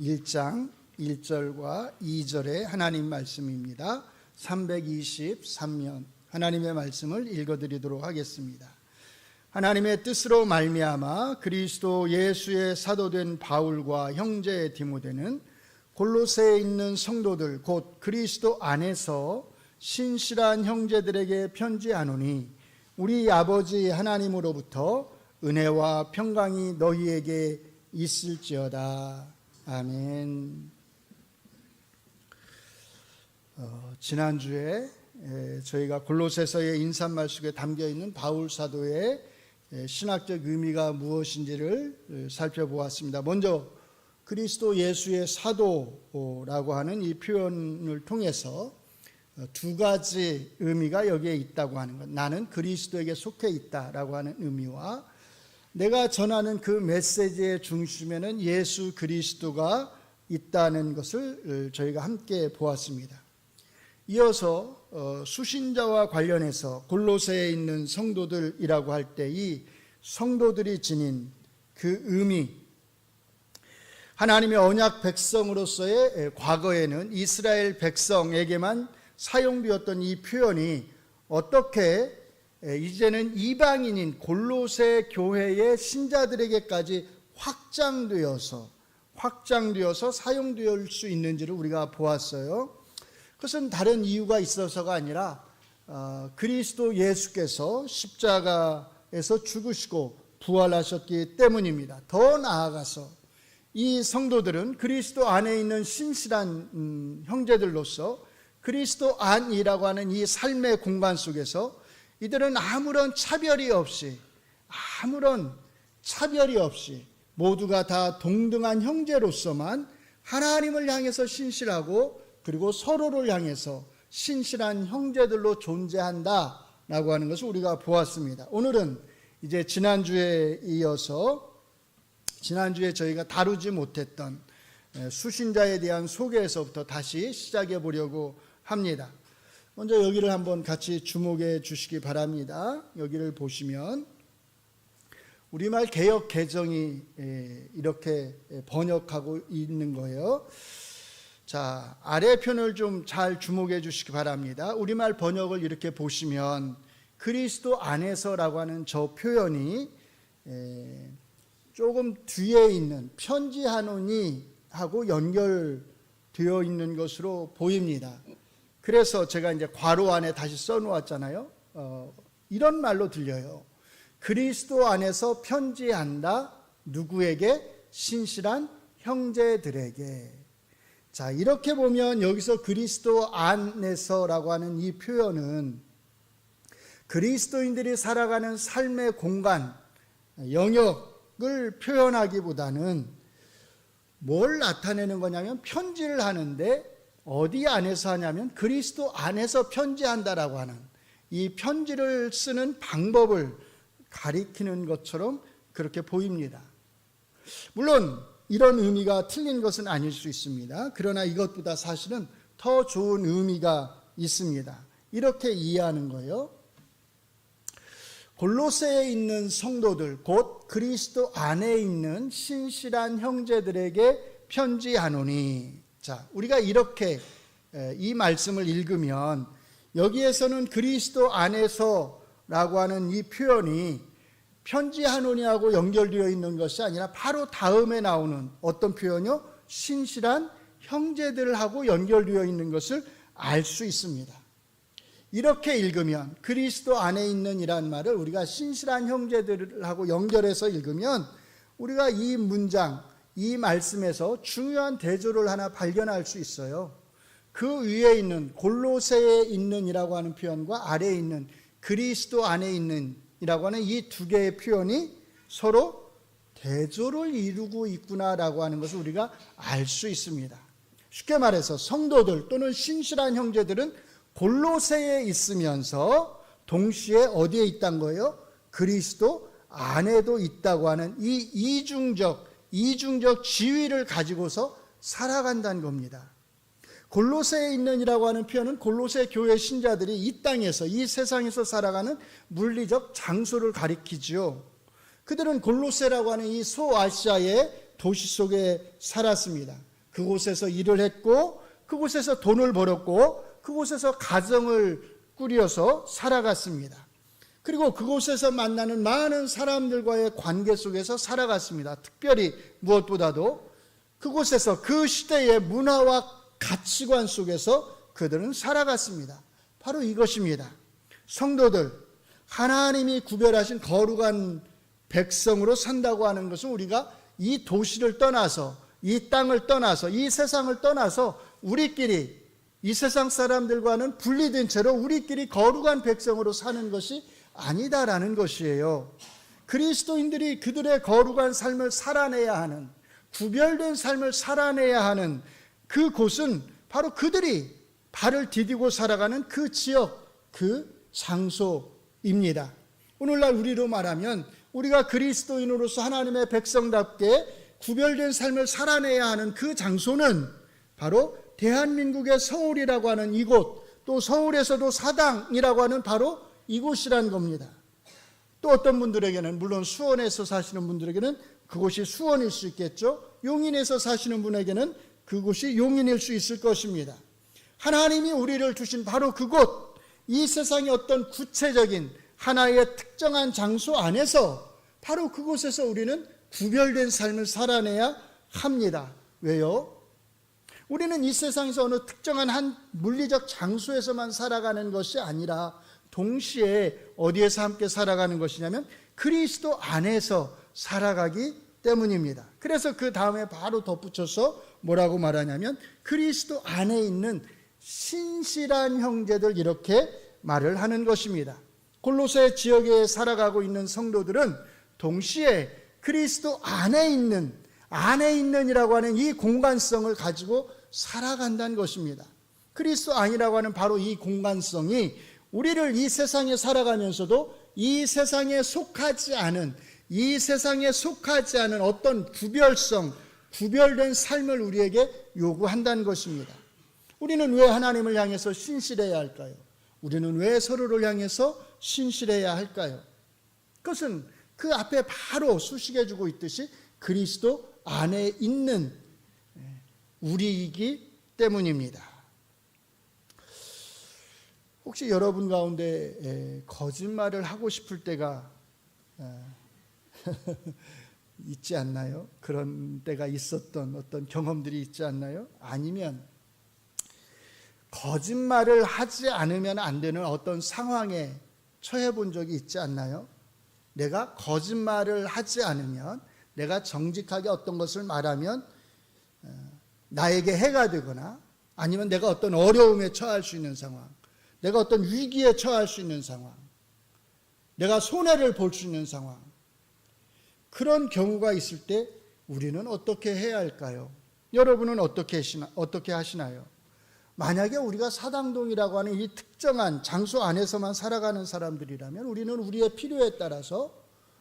1장 1절과 2절의 하나님 말씀입니다. 323면 하나님의 말씀을 읽어드리도록 하겠습니다. 하나님의 뜻으로 말미암아 그리스도 예수의 사도된 바울과 형제 디모데는 골로새에 있는 성도들 곧 그리스도 안에서 신실한 형제들에게 편지하노니 우리 아버지 하나님으로부터 은혜와 평강이 너희에게 있을지어다. 아멘. 지난주에 저희가 골로새서의 인사말 속에 담겨있는 바울 사도의 신학적 의미가 무엇인지를 살펴보았습니다. 먼저 그리스도 예수의 사도라고 하는 이 표현을 통해서 두 가지 의미가 여기에 있다고 하는 것, 나는 그리스도에게 속해 있다라고 하는 의미와 내가 전하는 그 메시지의 중심에는 예수 그리스도가 있다는 것을 저희가 함께 보았습니다. 이어서 수신자와 관련해서 골로새에 있는 성도들이라고 할 때 이 성도들이 지닌 그 의미, 하나님의 언약 백성으로서의 과거에는 이스라엘 백성에게만 사용되었던 이 표현이 어떻게 이제는 이방인인 골로새 교회의 신자들에게까지 확장되어서 사용될 수 있는지를 우리가 보았어요. 그것은 다른 이유가 있어서가 아니라 그리스도 예수께서 십자가에서 죽으시고 부활하셨기 때문입니다. 더 나아가서 이 성도들은 그리스도 안에 있는 신실한 형제들로서 그리스도 안이라고 하는 이 삶의 공간 속에서 이들은 아무런 차별이 없이 모두가 다 동등한 형제로서만 하나님을 향해서 신실하고 그리고 서로를 향해서 신실한 형제들로 존재한다라고 하는 것을 우리가 보았습니다. 오늘은 이제 지난주에 이어서 지난주에 저희가 다루지 못했던 수신자에 대한 소개에서부터 다시 시작해 보려고 합니다. 먼저 여기를 한번 같이 주목해 주시기 바랍니다. 여기를 보시면 우리말 개역 개정이 이렇게 번역하고 있는 거예요. 자, 아래 편을 좀 잘 주목해 주시기 바랍니다. 우리말 번역을 이렇게 보시면 그리스도 안에서라고 하는 저 표현이 조금 뒤에 있는 편지하노니 하고 연결되어 있는 것으로 보입니다. 그래서 제가 이제 괄호 안에 다시 써놓았잖아요. 이런 말로 들려요. 그리스도 안에서 편지한다. 누구에게? 신실한 형제들에게. 자, 이렇게 보면 여기서 그리스도 안에서라고 하는 이 표현은 그리스도인들이 살아가는 삶의 공간, 영역을 표현하기보다는 뭘 나타내는 거냐면 편지를 하는데 어디 안에서 하냐면 그리스도 안에서 편지한다라고 하는 이 편지를 쓰는 방법을 가리키는 것처럼 그렇게 보입니다. 물론 이런 의미가 틀린 것은 아닐 수 있습니다. 그러나 이것보다 사실은 더 좋은 의미가 있습니다. 이렇게 이해하는 거예요. 골로새에 있는 성도들 곧 그리스도 안에 있는 신실한 형제들에게 편지하노니. 자, 우리가 이렇게 이 말씀을 읽으면 여기에서는 그리스도 안에서라고 하는 이 표현이 편지하노니하고 연결되어 있는 것이 아니라 바로 다음에 나오는 어떤 표현이요? 신실한 형제들하고 연결되어 있는 것을 알 수 있습니다. 이렇게 읽으면 그리스도 안에 있는 이란 말을 우리가 신실한 형제들하고 연결해서 읽으면 우리가 이 문장, 이 말씀에서 중요한 대조를 하나 발견할 수 있어요. 그 위에 있는 골로새에 있는 이라고 하는 표현과 아래에 있는 그리스도 안에 있는 이라고 하는 이 두 개의 표현이 서로 대조를 이루고 있구나라고 하는 것을 우리가 알 수 있습니다. 쉽게 말해서 성도들 또는 신실한 형제들은 골로새에 있으면서 동시에 어디에 있다는 거예요? 그리스도 안에도 있다고 하는 이 이중적 지위를 가지고서 살아간다는 겁니다. 골로새에 있는 이라고 하는 표현은 골로새 교회 신자들이 이 땅에서 이 세상에서 살아가는 물리적 장소를 가리키죠. 그들은 골로새라고 하는 이 소아시아의 도시 속에 살았습니다. 그곳에서 일을 했고 그곳에서 돈을 벌었고 그곳에서 가정을 꾸려서 살아갔습니다. 그리고 그곳에서 만나는 많은 사람들과의 관계 속에서 살아갔습니다. 특별히 무엇보다도 그곳에서 그 시대의 문화와 가치관 속에서 그들은 살아갔습니다. 바로 이것입니다. 성도들, 하나님이 구별하신 거룩한 백성으로 산다고 하는 것은 우리가 이 도시를 떠나서, 이 땅을 떠나서, 이 세상을 떠나서 우리끼리 이 세상 사람들과는 분리된 채로 우리끼리 거룩한 백성으로 사는 것이 아니다라는 것이에요. 그리스도인들이 그들의 거룩한 삶을 살아내야 하는, 구별된 삶을 살아내야 하는 그 곳은 바로 그들이 발을 디디고 살아가는 그 지역, 그 장소입니다. 오늘날 우리로 말하면 우리가 그리스도인으로서 하나님의 백성답게 구별된 삶을 살아내야 하는 그 장소는 바로 대한민국의 서울이라고 하는 이곳, 또 서울에서도 사당이라고 하는 바로 이곳이란 겁니다. 또 어떤 분들에게는, 물론 수원에서 사시는 분들에게는 그곳이 수원일 수 있겠죠. 용인에서 사시는 분에게는 그곳이 용인일 수 있을 것입니다. 하나님이 우리를 주신 바로 그곳, 이 세상의 어떤 구체적인 하나의 특정한 장소 안에서 바로 그곳에서 우리는 구별된 삶을 살아내야 합니다. 왜요? 우리는 이 세상에서 어느 특정한 한 물리적 장소에서만 살아가는 것이 아니라 동시에 어디에서 함께 살아가는 것이냐면 그리스도 안에서 살아가기 때문입니다. 그래서 그 다음에 바로 덧붙여서 뭐라고 말하냐면 그리스도 안에 있는 신실한 형제들, 이렇게 말을 하는 것입니다. 골로새 지역에 살아가고 있는 성도들은 동시에 그리스도 안에 있는이라고 하는 이 공간성을 가지고 살아간다는 것입니다. 그리스도 안이라고 하는 바로 이 공간성이 우리를 이 세상에 살아가면서도 이 세상에 속하지 않은 어떤 구별된 삶을 우리에게 요구한다는 것입니다. 우리는 왜 하나님을 향해서 신실해야 할까요? 우리는 왜 서로를 향해서 신실해야 할까요? 그것은 그 앞에 바로 수식해주고 있듯이 그리스도 안에 있는 우리이기 때문입니다. 혹시 여러분 가운데 거짓말을 하고 싶을 때가 있지 않나요? 그런 때가 있었던 어떤 경험들이 있지 않나요? 아니면 거짓말을 하지 않으면 안 되는 어떤 상황에 처해 본 적이 있지 않나요? 내가 거짓말을 하지 않으면, 내가 정직하게 어떤 것을 말하면 나에게 해가 되거나 아니면 내가 어떤 어려움에 처할 수 있는 상황, 내가 어떤 위기에 처할 수 있는 상황, 내가 손해를 볼 수 있는 상황, 그런 경우가 있을 때 우리는 어떻게 해야 할까요? 여러분은 어떻게 하시나요? 만약에 우리가 사당동이라고 하는 이 특정한 장소 안에서만 살아가는 사람들이라면 우리는 우리의 필요에 따라서,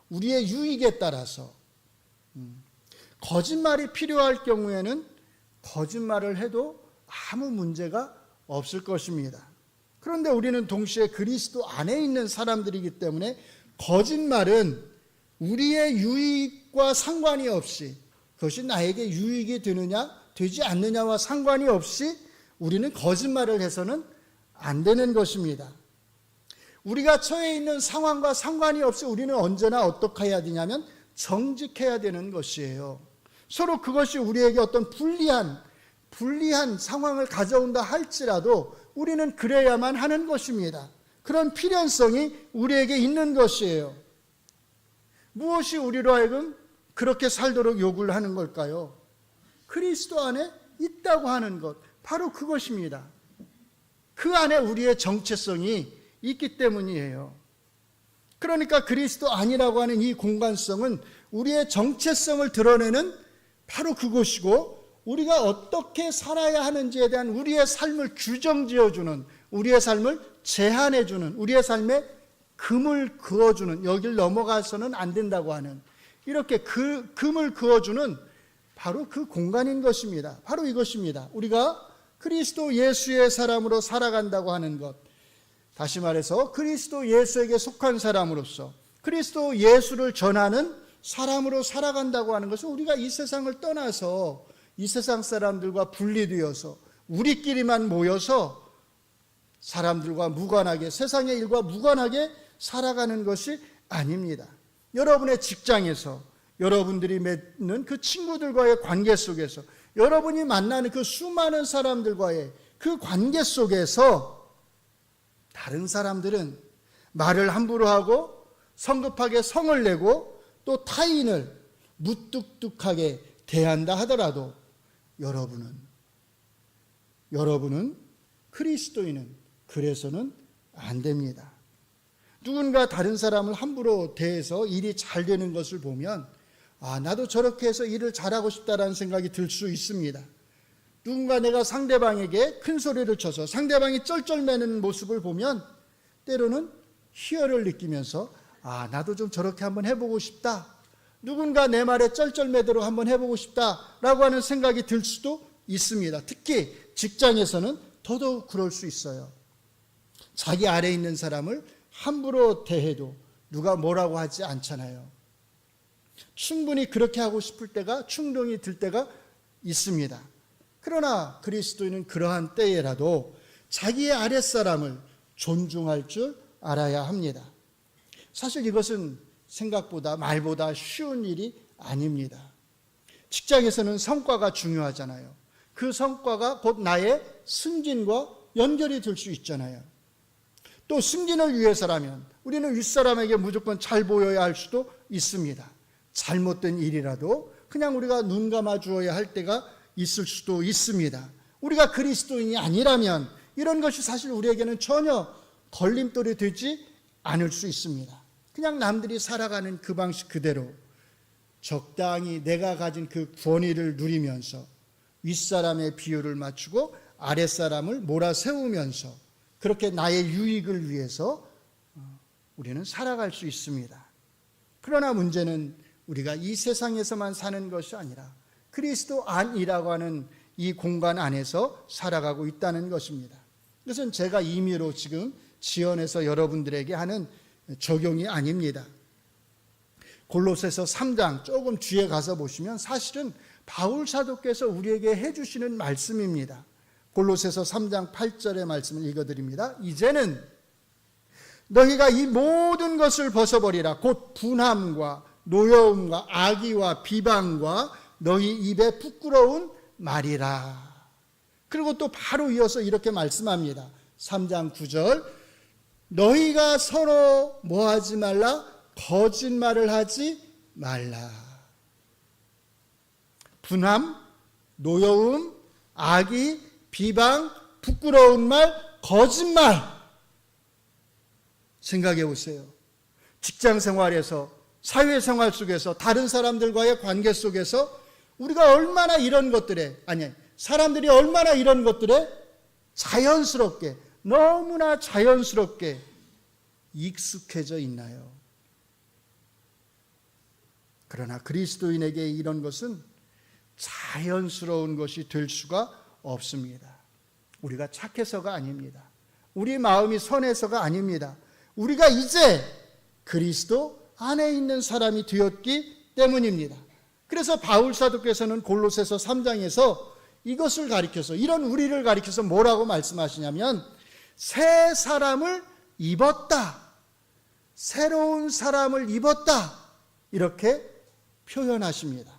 우리의 유익에 따라서 거짓말이 필요할 경우에는 거짓말을 해도 아무 문제가 없을 것입니다. 그런데 우리는 동시에 그리스도 안에 있는 사람들이기 때문에 거짓말은 우리의 유익과 상관이 없이, 그것이 나에게 유익이 되느냐 되지 않느냐와 상관이 없이 우리는 거짓말을 해서는 안 되는 것입니다. 우리가 처해 있는 상황과 상관이 없이 우리는 언제나 어떻게 해야 되냐면 정직해야 되는 것이에요. 서로 그것이 우리에게 어떤 불리한 상황을 가져온다 할지라도 우리는 그래야만 하는 것입니다. 그런 필연성이 우리에게 있는 것이에요. 무엇이 우리로 하여금 그렇게 살도록 요구를 하는 걸까요? 그리스도 안에 있다고 하는 것, 바로 그것입니다. 그 안에 우리의 정체성이 있기 때문이에요. 그러니까 그리스도 안이라고 하는 이 공간성은 우리의 정체성을 드러내는 바로 그것이고, 우리가 어떻게 살아야 하는지에 대한 우리의 삶을 규정지어주는, 우리의 삶을 제한해주는, 우리의 삶에 금을 그어주는, 여길 넘어가서는 안 된다고 하는, 이렇게 금을 그어주는 바로 그 공간인 것입니다. 바로 이것입니다. 우리가 그리스도 예수의 사람으로 살아간다고 하는 것, 다시 말해서 그리스도 예수에게 속한 사람으로서 그리스도 예수를 전하는 사람으로 살아간다고 하는 것은 우리가 이 세상을 떠나서 이 세상 사람들과 분리되어서 우리끼리만 모여서 사람들과 무관하게, 세상의 일과 무관하게 살아가는 것이 아닙니다. 여러분의 직장에서, 여러분들이 맺는 그 친구들과의 관계 속에서, 여러분이 만나는 그 수많은 사람들과의 그 관계 속에서 다른 사람들은 말을 함부로 하고 성급하게 성을 내고 또 타인을 무뚝뚝하게 대한다 하더라도 여러분은 그리스도인은 그래서는 안 됩니다. 누군가 다른 사람을 함부로 대해서 일이 잘 되는 것을 보면 나도 저렇게 해서 일을 잘하고 싶다라는 생각이 들 수 있습니다. 누군가 내가 상대방에게 큰 소리를 쳐서 상대방이 쩔쩔매는 모습을 보면 때로는 희열을 느끼면서 나도 좀 저렇게 한번 해보고 싶다. 누군가 내 말에 쩔쩔매도록 한번 해보고 싶다라고 하는 생각이 들 수도 있습니다. 특히 직장에서는 더더욱 그럴 수 있어요. 자기 아래에 있는 사람을 함부로 대해도 누가 뭐라고 하지 않잖아요. 충분히 그렇게 하고 싶을 때가, 충동이 들 때가 있습니다. 그러나 그리스도인은 그러한 때에라도 자기의 아랫사람을 존중할 줄 알아야 합니다. 사실 이것은 생각보다 말보다 쉬운 일이 아닙니다. 직장에서는 성과가 중요하잖아요. 그 성과가 곧 나의 승진과 연결이 될 수 있잖아요. 또 승진을 위해서라면 우리는 윗사람에게 무조건 잘 보여야 할 수도 있습니다. 잘못된 일이라도 그냥 우리가 눈 감아 주어야 할 때가 있을 수도 있습니다. 우리가 그리스도인이 아니라면 이런 것이 사실 우리에게는 전혀 걸림돌이 되지 않을 수 있습니다. 그냥 남들이 살아가는 그 방식 그대로 적당히 내가 가진 그 권위를 누리면서 윗사람의 비율을 맞추고 아랫사람을 몰아세우면서 그렇게 나의 유익을 위해서 우리는 살아갈 수 있습니다. 그러나 문제는 우리가 이 세상에서만 사는 것이 아니라 그리스도 안이라고 하는 이 공간 안에서 살아가고 있다는 것입니다. 이것은 제가 임의로 지금 지어내서 여러분들에게 하는 적용이 아닙니다. 골로새서 3장 조금 뒤에 가서 보시면 사실은 바울 사도께서 우리에게 해주시는 말씀입니다. 골로새서 3장 8절의 말씀을 읽어드립니다. 이제는 너희가 이 모든 것을 벗어버리라. 곧 분함과 노여움과 악의와 비방과 너희 입에 부끄러운 말이라. 그리고 또 바로 이어서 이렇게 말씀합니다. 3장 9절 너희가 서로 뭐하지 말라? 거짓말을 하지 말라. 분함, 노여움, 악의, 비방, 부끄러운 말, 거짓말. 생각해 보세요. 직장 생활에서, 사회생활 속에서, 다른 사람들과의 관계 속에서 우리가 얼마나 이런 것들에, 사람들이 얼마나 이런 것들에 자연스럽게, 너무나 자연스럽게 익숙해져 있나요? 그러나 그리스도인에게 이런 것은 자연스러운 것이 될 수가 없습니다. 우리가 착해서가 아닙니다. 우리 마음이 선해서가 아닙니다. 우리가 이제 그리스도 안에 있는 사람이 되었기 때문입니다. 그래서 바울 사도께서는 골로새서 3장에서 이것을 가리켜서, 이런 우리를 가리켜서 뭐라고 말씀하시냐면 새 사람을 입었다, 새로운 사람을 입었다, 이렇게 표현하십니다.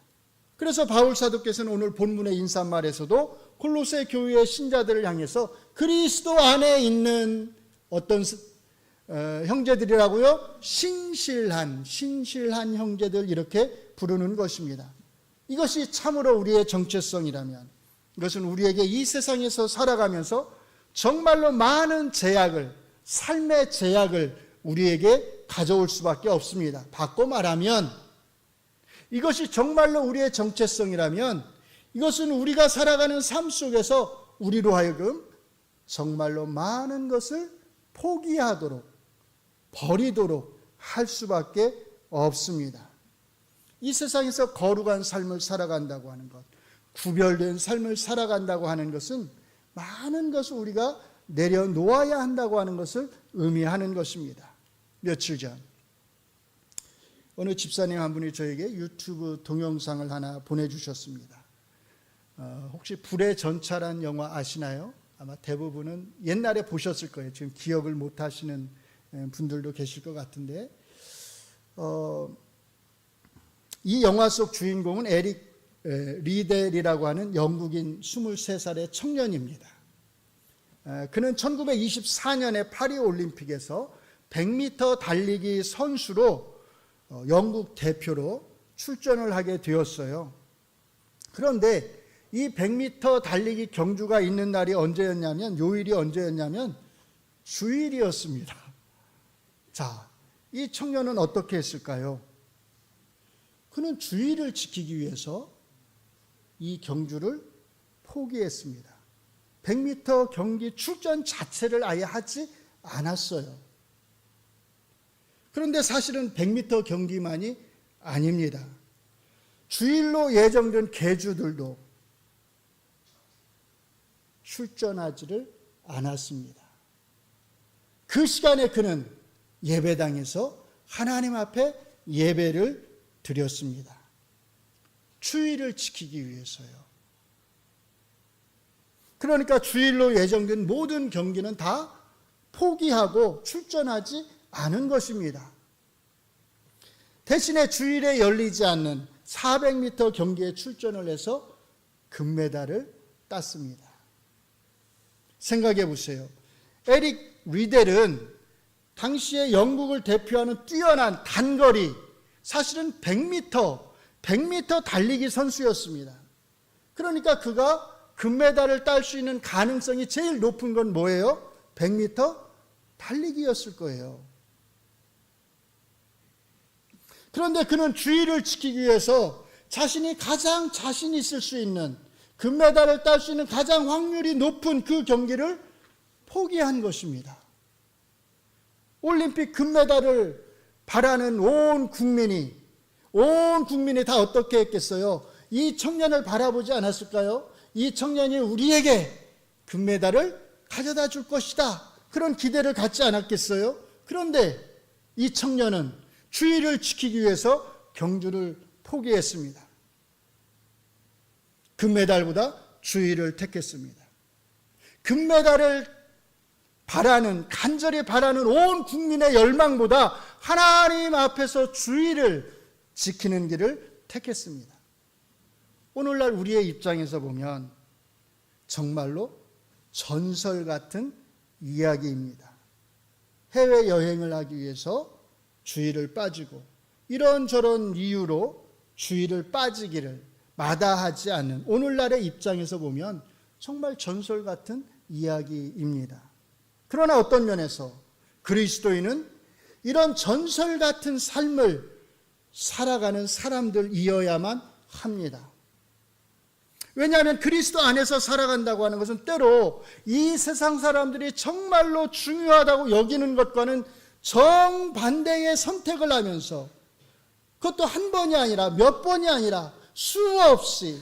그래서 바울 사도께서는 오늘 본문의 인사말에서도 골로새 교회의 신자들을 향해서 그리스도 안에 있는 어떤 형제들이라고요? 신실한 형제들, 이렇게 부르는 것입니다. 이것이 참으로 우리의 정체성이라면, 이것은 우리에게 이 세상에서 살아가면서 정말로 많은 제약을, 삶의 제약을 우리에게 가져올 수밖에 없습니다. 바꿔 말하면 이것이 정말로 우리의 정체성이라면 이것은 우리가 살아가는 삶 속에서 우리로 하여금 정말로 많은 것을 포기하도록, 버리도록 할 수밖에 없습니다. 이 세상에서 거룩한 삶을 살아간다고 하는 것, 구별된 삶을 살아간다고 하는 것은 많은 것을 우리가 내려놓아야 한다고 하는 것을 의미하는 것입니다. 며칠 전 어느 집사님 한 분이 저에게 유튜브 동영상을 하나 보내주셨습니다. 혹시 불의 전차라는 영화 아시나요? 아마 대부분은 옛날에 보셨을 거예요. 지금 기억을 못 하시는 분들도 계실 것 같은데, 이 영화 속 주인공은 에릭 리델이라고 하는 영국인 23살의 청년입니다. 그는 1924년에 파리 올림픽에서 100m 달리기 선수로 영국 대표로 출전을 하게 되었어요. 그런데 이 100m 달리기 경주가 있는 날이 언제였냐면, 요일이 언제였냐면 주일이었습니다. 자, 이 청년은 어떻게 했을까요? 그는 주일을 지키기 위해서 이 경주를 포기했습니다. 100m 경기 출전 자체를 아예 하지 않았어요. 그런데 사실은 100m 경기만이 아닙니다. 주일로 예정된 계주들도 출전하지를 않았습니다. 그 시간에 그는 예배당에서 하나님 앞에 예배를 드렸습니다. 주일을 지키기 위해서요. 그러니까 주일로 예정된 모든 경기는 다 포기하고 출전하지 않은 것입니다. 대신에 주일에 열리지 않는 400m 경기에 출전을 해서 금메달을 땄습니다. 생각해 보세요. 에릭 리델은 당시에 영국을 대표하는 뛰어난 단거리, 사실은 100m 달리기 선수였습니다. 그러니까 그가 금메달을 딸 수 있는 가능성이 제일 높은 건 뭐예요? 100m 달리기였을 거예요. 그런데 그는 주의를 지키기 위해서 자신이 가장 자신 있을 수 있는, 금메달을 딸 수 있는 가장 확률이 높은 그 경기를 포기한 것입니다. 올림픽 금메달을 바라는 온 국민이 다 어떻게 했겠어요? 이 청년을 바라보지 않았을까요? 이 청년이 우리에게 금메달을 가져다 줄 것이다, 그런 기대를 갖지 않았겠어요? 그런데 이 청년은 주의를 지키기 위해서 경주를 포기했습니다. 금메달보다 주의를 택했습니다. 금메달을 간절히 바라는 온 국민의 열망보다 하나님 앞에서 주의를 지키는 길을 택했습니다. 오늘날 우리의 입장에서 보면 정말로 전설 같은 이야기입니다. 해외여행을 하기 위해서 주의를 빠지고 이런저런 이유로 주의를 빠지기를 마다하지 않는 오늘날의 입장에서 보면 정말 전설 같은 이야기입니다. 그러나 어떤 면에서 그리스도인은 이런 전설 같은 삶을 살아가는 사람들이어야만 합니다. 왜냐하면 그리스도 안에서 살아간다고 하는 것은 때로 이 세상 사람들이 정말로 중요하다고 여기는 것과는 정반대의 선택을 하면서, 그것도 한 번이 아니라 몇 번이 아니라 수없이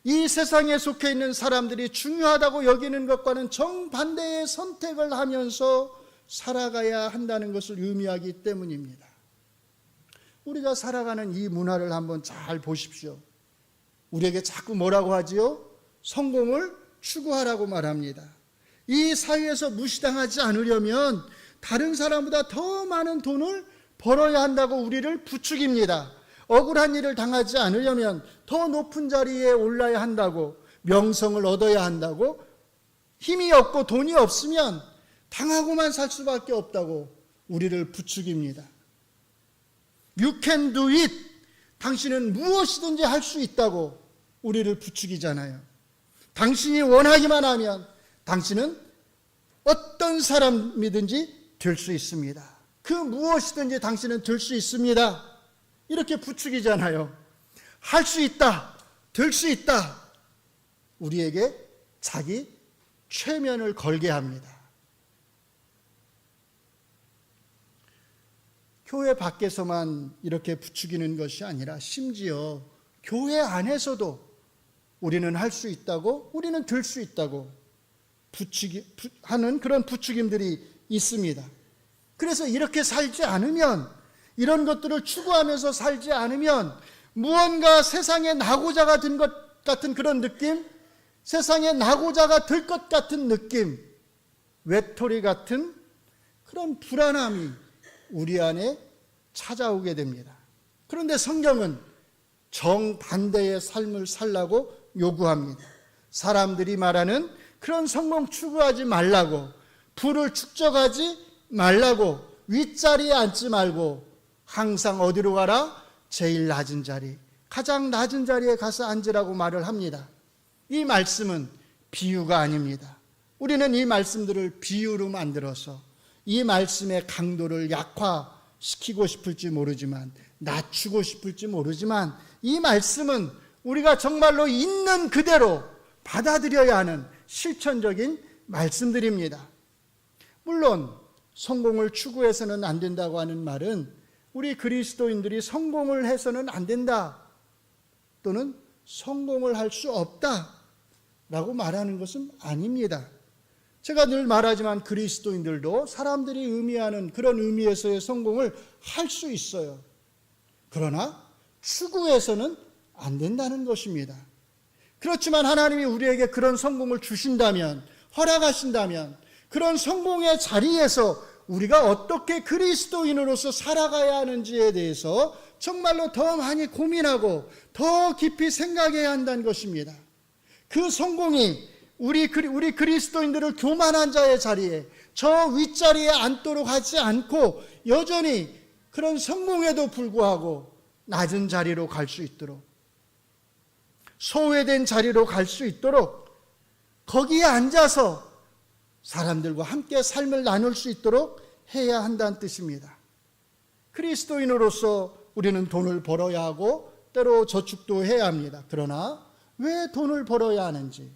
이 세상에 속해 있는 사람들이 중요하다고 여기는 것과는 정반대의 선택을 하면서 살아가야 한다는 것을 의미하기 때문입니다. 우리가 살아가는 이 문화를 한번 잘 보십시오. 우리에게 자꾸 뭐라고 하지요? 성공을 추구하라고 말합니다. 이 사회에서 무시당하지 않으려면 다른 사람보다 더 많은 돈을 벌어야 한다고 우리를 부추깁니다. 억울한 일을 당하지 않으려면 더 높은 자리에 올라야 한다고, 명성을 얻어야 한다고, 힘이 없고 돈이 없으면 당하고만 살 수밖에 없다고 우리를 부추깁니다. You can do it. 당신은 무엇이든지 할 수 있다고 우리를 부추기잖아요. 당신이 원하기만 하면 당신은 어떤 사람이든지 될 수 있습니다. 그 무엇이든지 당신은 될 수 있습니다. 이렇게 부추기잖아요. 할 수 있다, 될 수 있다. 우리에게 자기 최면을 걸게 합니다. 교회 밖에서만 이렇게 부추기는 것이 아니라 심지어 교회 안에서도 우리는 할 수 있다고, 우리는 될 수 있다고 하는 그런 부추김들이 있습니다. 그래서 이렇게 살지 않으면, 이런 것들을 추구하면서 살지 않으면 무언가 세상에 나고자 같은 것 같은 그런 느낌, 세상에 나고자가 될 것 같은 느낌, 외톨이 같은 그런 불안함이 우리 안에 찾아오게 됩니다. 그런데 성경은 정반대의 삶을 살라고 요구합니다. 사람들이 말하는 그런 성공 추구하지 말라고, 부를 축적하지 말라고, 윗자리에 앉지 말고 항상 어디로 가라? 제일 낮은 자리, 가장 낮은 자리에 가서 앉으라고 말을 합니다. 이 말씀은 비유가 아닙니다. 우리는 이 말씀들을 비유로 만들어서 이 말씀의 강도를 약화시키고 싶을지 모르지만, 낮추고 싶을지 모르지만, 이 말씀은 우리가 정말로 있는 그대로 받아들여야 하는 실천적인 말씀들입니다. 물론 성공을 추구해서는 안 된다고 하는 말은 우리 그리스도인들이 성공을 해서는 안 된다, 또는 성공을 할 수 없다 라고 말하는 것은 아닙니다. 제가 늘 말하지만 그리스도인들도 사람들이 의미하는 그런 의미에서의 성공을 할 수 있어요. 그러나 추구해서는 안 된다는 것입니다. 그렇지만 하나님이 우리에게 그런 성공을 주신다면, 허락하신다면, 그런 성공의 자리에서 우리가 어떻게 그리스도인으로서 살아가야 하는지에 대해서 정말로 더 많이 고민하고 더 깊이 생각해야 한다는 것입니다. 그 성공이 우리 그리스도인들을 교만한 자의 자리에, 저 윗자리에 앉도록 하지 않고 여전히 그런 성공에도 불구하고 낮은 자리로 갈 수 있도록, 소외된 자리로 갈 수 있도록, 거기에 앉아서 사람들과 함께 삶을 나눌 수 있도록 해야 한다는 뜻입니다. 그리스도인으로서 우리는 돈을 벌어야 하고 때로 저축도 해야 합니다. 그러나 왜 돈을 벌어야 하는지,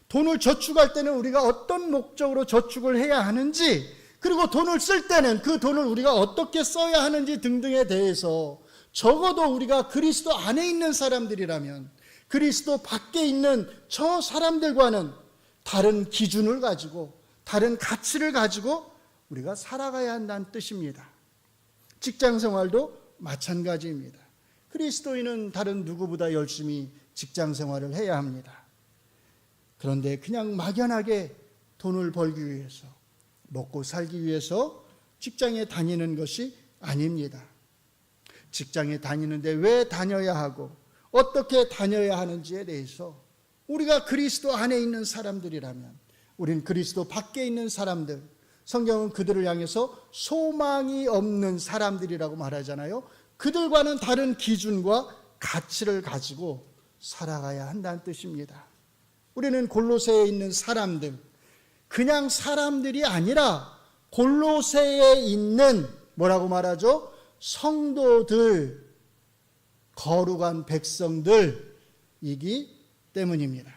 돈을 저축할 때는 우리가 어떤 목적으로 저축을 해야 하는지, 그리고 돈을 쓸 때는 그 돈을 우리가 어떻게 써야 하는지 등등에 대해서 적어도 우리가 그리스도 안에 있는 사람들이라면 그리스도 밖에 있는 저 사람들과는 다른 기준을 가지고, 다른 가치를 가지고 우리가 살아가야 한다는 뜻입니다. 직장 생활도 마찬가지입니다. 그리스도인은 다른 누구보다 열심히 직장 생활을 해야 합니다. 그런데 그냥 막연하게 돈을 벌기 위해서, 먹고 살기 위해서 직장에 다니는 것이 아닙니다. 직장에 다니는데 왜 다녀야 하고 어떻게 다녀야 하는지에 대해서 우리가 그리스도 안에 있는 사람들이라면, 우린 그리스도 밖에 있는 사람들, 성경은 그들을 향해서 소망이 없는 사람들이라고 말하잖아요. 그들과는 다른 기준과 가치를 가지고 살아가야 한다는 뜻입니다. 우리는 골로새에 있는 사람들, 그냥 사람들이 아니라 골로새에 있는 뭐라고 말하죠? 성도들, 거룩한 백성들이기 때문입니다.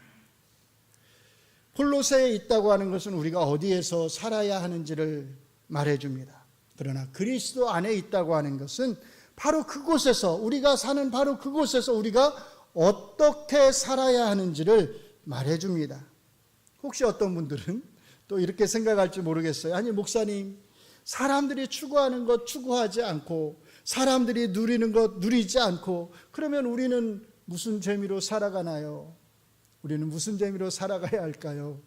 골로새에 있다고 하는 것은 우리가 어디에서 살아야 하는지를 말해줍니다. 그러나 그리스도 안에 있다고 하는 것은 바로 그곳에서, 우리가 사는 바로 그곳에서 우리가 어떻게 살아야 하는지를 말해줍니다. 혹시 어떤 분들은 또 이렇게 생각할지 모르겠어요. 아니 목사님, 사람들이 추구하는 것 추구하지 않고 사람들이 누리는 것 누리지 않고 그러면 우리는 무슨 재미로 살아가나요? 우리는 무슨 재미로 살아가야 할까요?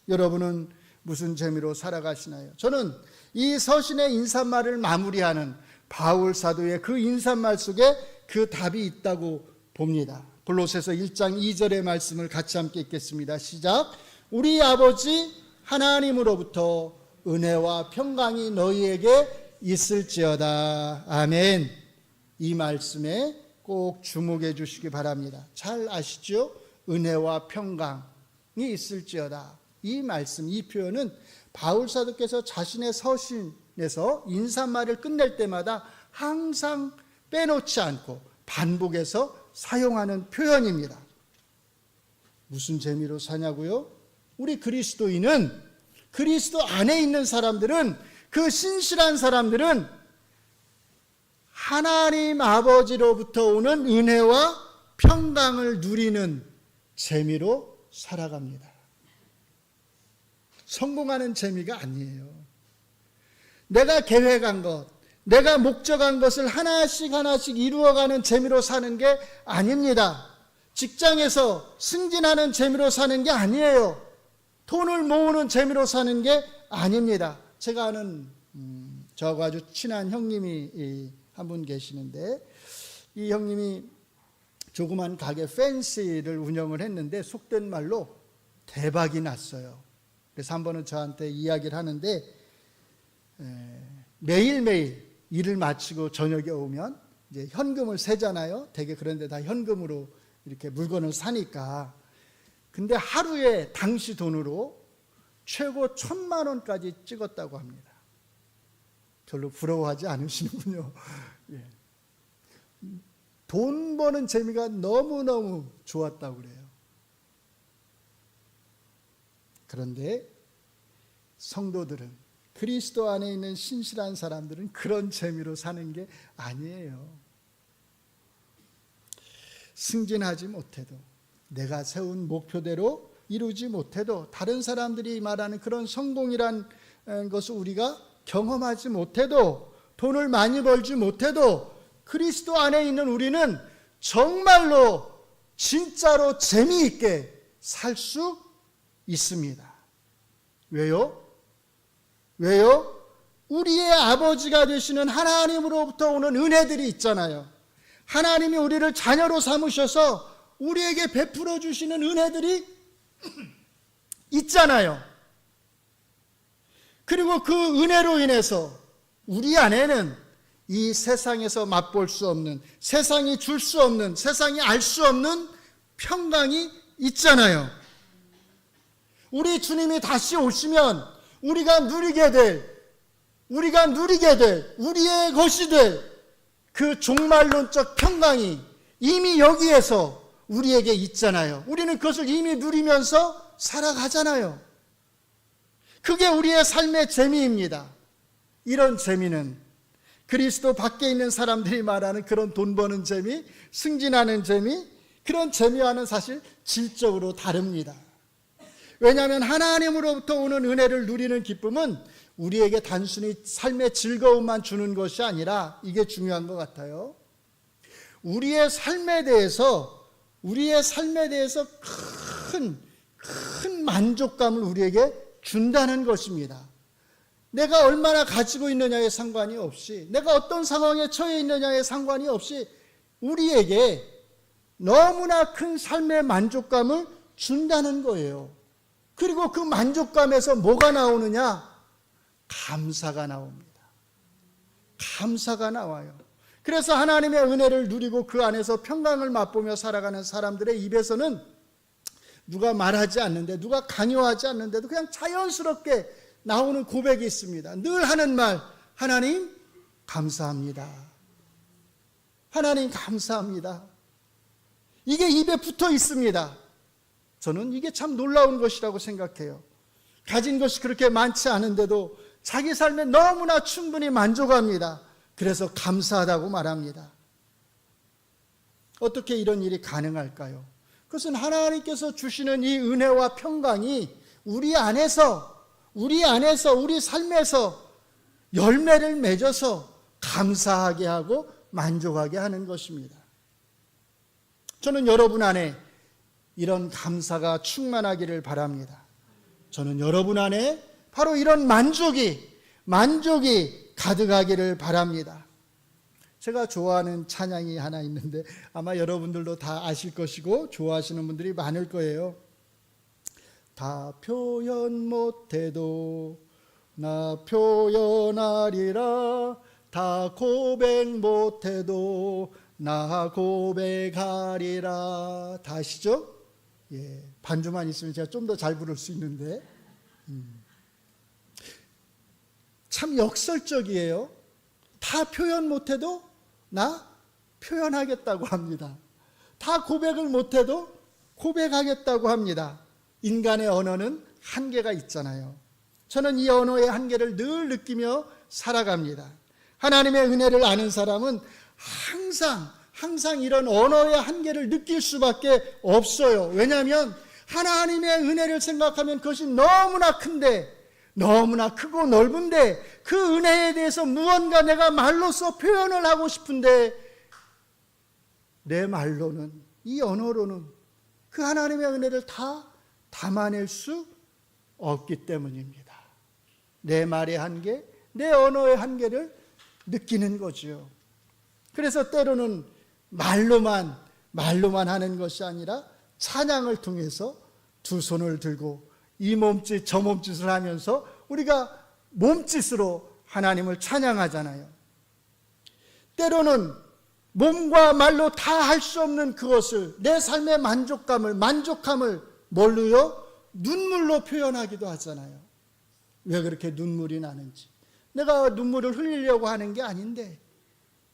여러분은 무슨 재미로 살아가시나요? 저는 이 서신의 인사말을 마무리하는 바울 사도의 그 인사말 속에 그 답이 있다고 봅니다. 골로새서 1장 2절의 말씀을 같이 함께 읽겠습니다. 시작. 우리 아버지 하나님으로부터 은혜와 평강이 너희에게 있을지어다. 아멘. 이 말씀에 꼭 주목해 주시기 바랍니다. 잘 아시죠? 은혜와 평강이 있을지어다. 이 말씀, 이 표현은 바울 사도께서 자신의 서신에서 인사말을 끝낼 때마다 항상 빼놓지 않고 반복해서 사용하는 표현입니다. 무슨 재미로 사냐고요? 우리 그리스도인은, 그리스도 안에 있는 사람들은, 그 신실한 사람들은 하나님 아버지로부터 오는 은혜와 평강을 누리는 재미로 살아갑니다. 성공하는 재미가 아니에요. 내가 계획한 것, 내가 목적한 것을 하나씩 하나씩 이루어가는 재미로 사는 게 아닙니다. 직장에서 승진하는 재미로 사는 게 아니에요. 돈을 모으는 재미로 사는 게 아닙니다. 제가 아는 저하고 아주 친한 형님이 한 분 계시는데, 이 형님이 조그만 가게 팬시를 운영을 했는데 속된 말로 대박이 났어요. 그래서 한 번은 저한테 이야기를 하는데, 매일매일 일을 마치고 저녁에 오면 이제 현금을 세잖아요. 되게 그런데 다 현금으로 이렇게 물건을 사니까. 근데 하루에 당시 돈으로 최고 1,000만 원까지 찍었다고 합니다. 별로 부러워하지 않으시는군요. 예. 돈 버는 재미가 너무너무 좋았다고 그래요. 그런데 성도들은, 그리스도 안에 있는 신실한 사람들은 그런 재미로 사는 게 아니에요. 승진하지 못해도, 내가 세운 목표대로 이루지 못해도, 다른 사람들이 말하는 그런 성공이란 것을 우리가 경험하지 못해도, 돈을 많이 벌지 못해도 그리스도 안에 있는 우리는 정말로 진짜로 재미있게 살 수 있습니다. 왜요? 우리의 아버지가 되시는 하나님으로부터 오는 은혜들이 있잖아요. 하나님이 우리를 자녀로 삼으셔서 우리에게 베풀어 주시는 은혜들이 있잖아요. 그리고 그 은혜로 인해서 우리 안에는 이 세상에서 맛볼 수 없는, 세상이 줄 수 없는, 세상이 알 수 없는 평강이 있잖아요. 우리 주님이 다시 오시면 우리가 누리게 될, 우리의 것이 될 그 종말론적 평강이 이미 여기에서 우리에게 있잖아요. 우리는 그것을 이미 누리면서 살아가잖아요. 그게 우리의 삶의 재미입니다. 이런 재미는 그리스도 밖에 있는 사람들이 말하는 그런 돈 버는 재미, 승진하는 재미, 그런 재미와는 사실 질적으로 다릅니다. 왜냐하면 하나님으로부터 오는 은혜를 누리는 기쁨은 우리에게 단순히 삶의 즐거움만 주는 것이 아니라, 이게 중요한 것 같아요. 우리의 삶에 대해서 큰 만족감을 우리에게 준다는 것입니다. 내가 얼마나 가지고 있느냐에 상관이 없이, 내가 어떤 상황에 처해 있느냐에 상관이 없이 우리에게 너무나 큰 삶의 만족감을 준다는 거예요. 그리고 그 만족감에서 뭐가 나오느냐? 감사가 나옵니다. 감사가 나와요. 그래서 하나님의 은혜를 누리고 그 안에서 평강을 맛보며 살아가는 사람들의 입에서는 누가 말하지 않는데, 누가 강요하지 않는데도 그냥 자연스럽게 나오는 고백이 있습니다. 늘 하는 말, 하나님 감사합니다. 하나님 감사합니다. 이게 입에 붙어 있습니다. 저는 이게 참 놀라운 것이라고 생각해요. 가진 것이 그렇게 많지 않은데도 자기 삶에 너무나 충분히 만족합니다. 그래서 감사하다고 말합니다. 어떻게 이런 일이 가능할까요? 그것은 하나님께서 주시는 이 은혜와 평강이 우리 안에서, 우리 삶에서 열매를 맺어서 감사하게 하고 만족하게 하는 것입니다. 저는 여러분 안에 이런 감사가 충만하기를 바랍니다. 저는 여러분 안에 바로 이런 만족이 가득하기를 바랍니다. 제가 좋아하는 찬양이 하나 있는데 아마 여러분들도 다 아실 것이고 좋아하시는 분들이 많을 거예요. 다 표현 못해도 나 표현하리라, 다 고백 못해도 나 고백하리라. 다 아시죠? 예, 반주만 있으면 제가 좀 더 잘 부를 수 있는데 참 역설적이에요. 다 표현 못해도 나 표현하겠다고 합니다. 다 고백을 못해도 고백하겠다고 합니다. 인간의 언어는 한계가 있잖아요. 저는 이 언어의 한계를 늘 느끼며 살아갑니다. 하나님의 은혜를 아는 사람은 항상 이런 언어의 한계를 느낄 수밖에 없어요. 왜냐하면 하나님의 은혜를 생각하면 그것이 너무나 큰데, 너무나 크고 넓은데 그 은혜에 대해서 무언가 내가 말로써 표현을 하고 싶은데 내 말로는 이 언어로는 그 하나님의 은혜를 다 담아낼 수 없기 때문입니다. 내 말의 한계, 내 언어의 한계를 느끼는 거죠. 그래서 때로는 말로만 하는 것이 아니라 찬양을 통해서 두 손을 들고 이 몸짓 저 몸짓을 하면서 우리가 몸짓으로 하나님을 찬양하잖아요. 때로는 몸과 말로 다 할 수 없는 그것을, 내 삶의 만족함을 뭘로요? 눈물로 표현하기도 하잖아요. 왜 그렇게 눈물이 나는지. 내가 눈물을 흘리려고 하는 게 아닌데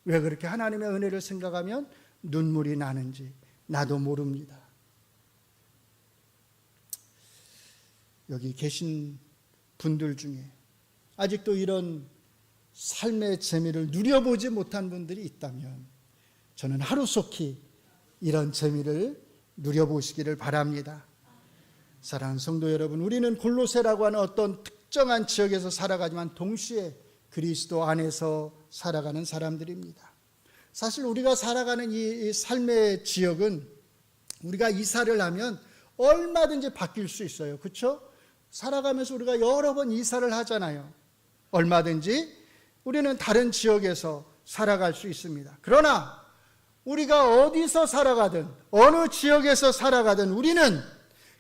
왜 그렇게 하나님의 은혜를 생각하면 눈물이 나는지 나도 모릅니다. 여기 계신 분들 중에 아직도 이런 삶의 재미를 누려보지 못한 분들이 있다면 저는 하루속히 이런 재미를 누려보시기를 바랍니다. 사랑하는 성도 여러분, 우리는 골로새라고 하는 어떤 특정한 지역에서 살아가지만 동시에 그리스도 안에서 살아가는 사람들입니다. 사실 우리가 살아가는 이 삶의 지역은 우리가 이사를 하면 얼마든지 바뀔 수 있어요. 그렇죠? 살아가면서 우리가 여러 번 이사를 하잖아요. 얼마든지 우리는 다른 지역에서 살아갈 수 있습니다. 그러나 우리가 어디서 살아가든 어느 지역에서 살아가든 우리는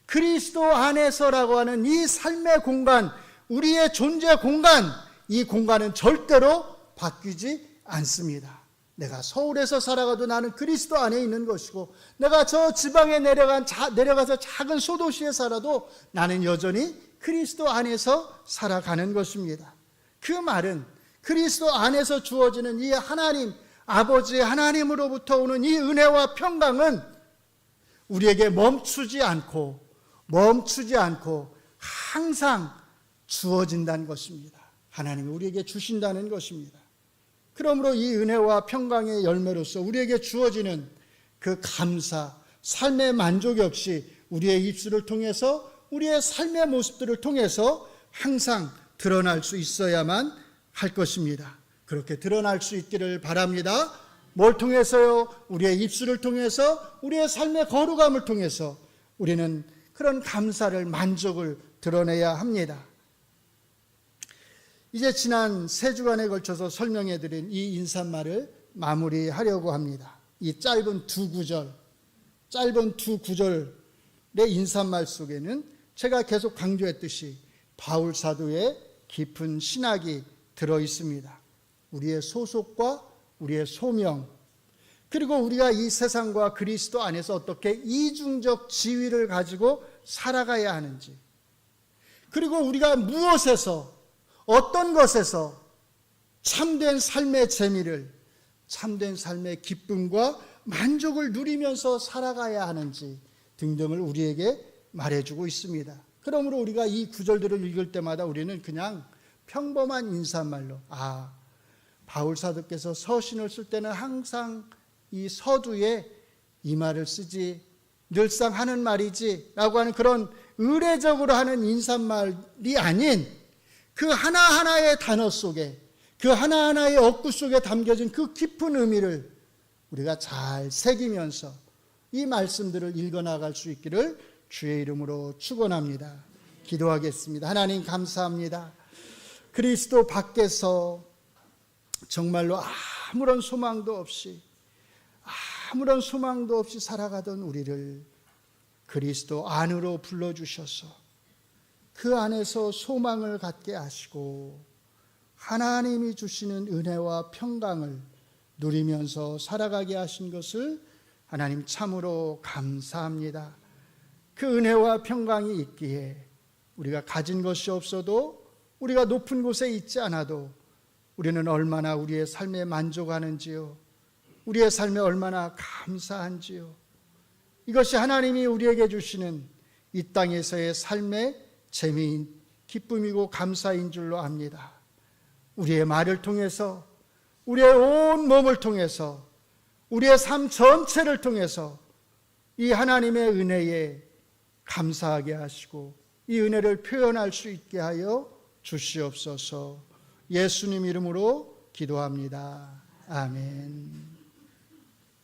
그리스도 안에서라고 하는 이 삶의 공간, 우리의 존재 공간, 이 공간은 절대로 바뀌지 않습니다. 내가 서울에서 살아가도 나는 그리스도 안에 있는 것이고, 내가 저 지방에 내려가서 작은 소도시에 살아도 나는 여전히 그리스도 안에서 살아가는 것입니다. 그 말은 그리스도 안에서 주어지는 이 하나님, 아버지 하나님으로부터 오는 이 은혜와 평강은 우리에게 멈추지 않고 항상 주어진다는 것입니다. 하나님이 우리에게 주신다는 것입니다. 그러므로 이 은혜와 평강의 열매로서 우리에게 주어지는 그 감사, 삶의 만족 역시 우리의 입술을 통해서, 우리의 삶의 모습들을 통해서 항상 드러날 수 있어야만 할 것입니다. 그렇게 드러날 수 있기를 바랍니다. 뭘 통해서요? 우리의 입술을 통해서, 우리의 삶의 거룩함을 통해서 우리는 그런 감사를, 만족을 드러내야 합니다. 이제 지난 3주간에 걸쳐서 설명해드린 이 인사말을 마무리하려고 합니다. 이 짧은 두 구절의 인사말 속에는 제가 계속 강조했듯이 바울 사도의 깊은 신학이 들어 있습니다. 우리의 소속과 우리의 소명, 그리고 우리가 이 세상과 그리스도 안에서 어떻게 이중적 지위를 가지고 살아가야 하는지, 그리고 우리가 무엇에서, 어떤 것에서 참된 삶의 재미를, 참된 삶의 기쁨과 만족을 누리면서 살아가야 하는지 등등을 우리에게 말해주고 있습니다. 그러므로 우리가 이 구절들을 읽을 때마다 우리는 그냥 평범한 인사말로, 바울 사도께서 서신을 쓸 때는 항상 이 서두에 이 말을 쓰지, 늘상 하는 말이지 라고 하는 그런 의례적으로 하는 인사말이 아닌 그 하나하나의 단어 속에, 그 하나하나의 어구 속에 담겨진 그 깊은 의미를 우리가 잘 새기면서 이 말씀들을 읽어나갈 수 있기를 주의 이름으로 축원합니다. 기도하겠습니다. 하나님 감사합니다. 그리스도 밖에서 정말로 아무런 소망도 없이 살아가던 우리를 그리스도 안으로 불러주셔서 그 안에서 소망을 갖게 하시고 하나님이 주시는 은혜와 평강을 누리면서 살아가게 하신 것을 하나님 참으로 감사합니다. 그 은혜와 평강이 있기에 우리가 가진 것이 없어도, 우리가 높은 곳에 있지 않아도 우리는 얼마나 우리의 삶에 만족하는지요, 우리의 삶에 얼마나 감사한지요. 이것이 하나님이 우리에게 주시는 이 땅에서의 삶의 재미인 기쁨이고 감사인 줄로 압니다. 우리의 말을 통해서, 우리의 온 몸을 통해서, 우리의 삶 전체를 통해서 이 하나님의 은혜에 감사하게 하시고 이 은혜를 표현할 수 있게 하여 주시옵소서. 예수님 이름으로 기도합니다. 아멘.